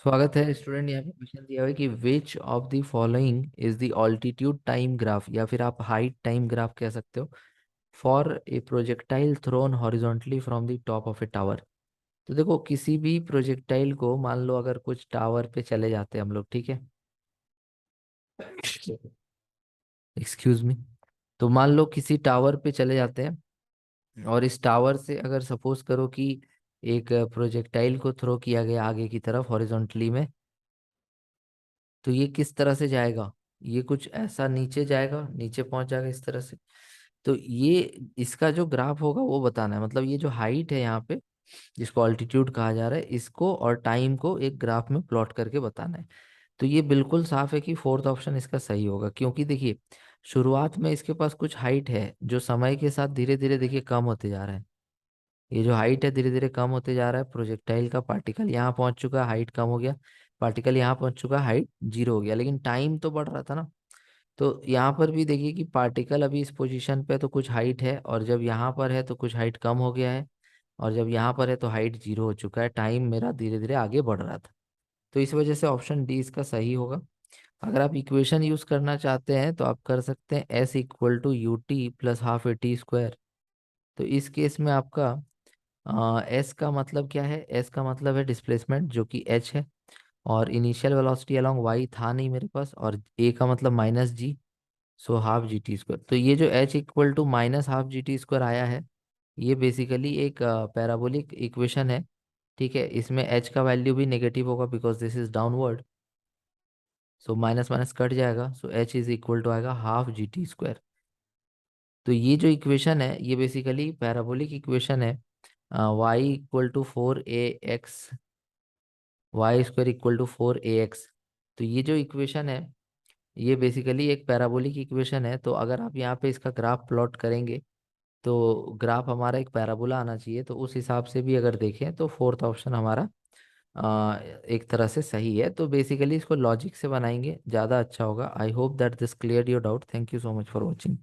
स्वागत है स्टूडेंट। यहाँ पे क्वेश्चन दिया हुआ है कि which of the following is the altitude time graph, या फिर आप हाइट टाइम ग्राफ कह सकते हो, for a projectile thrown horizontally from the top of a tower. तो देखो, किसी भी प्रोजेक्टाइल को मान लो अगर कुछ टावर पे चले जाते हैं हम लोग, ठीक है, एक्सक्यूज मी। तो मान लो किसी टावर पे चले जाते हैं, और इस टावर से अगर सपोज करो कि एक प्रोजेक्टाइल को थ्रो किया गया आगे की तरफ हॉरिजॉन्टली में, तो ये किस तरह से जाएगा? ये कुछ ऐसा नीचे जाएगा, नीचे पहुंच जाएगा इस तरह से। तो ये इसका जो ग्राफ होगा वो बताना है, मतलब ये जो हाइट है यहाँ पे, जिसको ऑल्टीट्यूड कहा जा रहा है, इसको और टाइम को एक ग्राफ में प्लॉट करके बताना है। तो ये बिल्कुल साफ है कि फोर्थ ऑप्शन इसका सही होगा, क्योंकि देखिए शुरुआत में इसके पास कुछ हाइट है जो समय के साथ धीरे धीरे देखिए कम होते जा रहा है। ये जो हाइट है धीरे धीरे कम होते जा रहा है, प्रोजेक्टाइल का पार्टिकल यहाँ पहुंच चुका है, हाइट कम हो गया, पार्टिकल यहाँ पहुंच चुका है, हाइट जीरो हो गया, लेकिन टाइम तो बढ़ रहा था ना। तो यहाँ पर भी देखिए कि पार्टिकल अभी इस पोजीशन पे है तो कुछ हाइट है, और जब यहाँ पर है तो कुछ हाइट कम हो गया है, और जब यहाँ पर है तो हाइट जीरो हो चुका है, टाइम मेरा धीरे धीरे आगे बढ़ रहा था। तो इस वजह से ऑप्शन डी इसका सही होगा। अगर आप इक्वेशन यूज करना चाहते हैं तो आप कर सकते हैं s equal to u t plus half a t square. तो इस केस में आपका एस का मतलब क्या है? एस का मतलब है डिस्प्लेसमेंट जो कि एच है, और इनिशियल वेलोसिटी अलोंग वाई था नहीं मेरे पास, और ए का मतलब minus g, so half g t square. तो ये जो h equal to minus half g t square आया है, ये बेसिकली एक पैराबोलिक इक्वेशन है। ठीक है, इसमें एच का वैल्यू भी नेगेटिव होगा because this is downward, so minus minus cut जाएगा, so h is equal to आएगा हाफ जी टी स्क्वायर। तो ये जो इक्वेशन है ये बेसिकली पैराबोलिक इक्वेशन है। Y equal to four a x, y square equal to four a x. तो ये जो इक्वेशन है ये बेसिकली एक पैराबोलिक इक्वेशन है। तो अगर आप यहाँ पे इसका ग्राफ प्लॉट करेंगे तो ग्राफ हमारा एक पैराबोला आना चाहिए। तो उस हिसाब से भी अगर देखें तो फोर्थ ऑप्शन हमारा एक तरह से सही है। तो बेसिकली इसको लॉजिक से बनाएंगे ज़्यादा अच्छा होगा। I hope that this clear your doubt. Thank you so much for watching.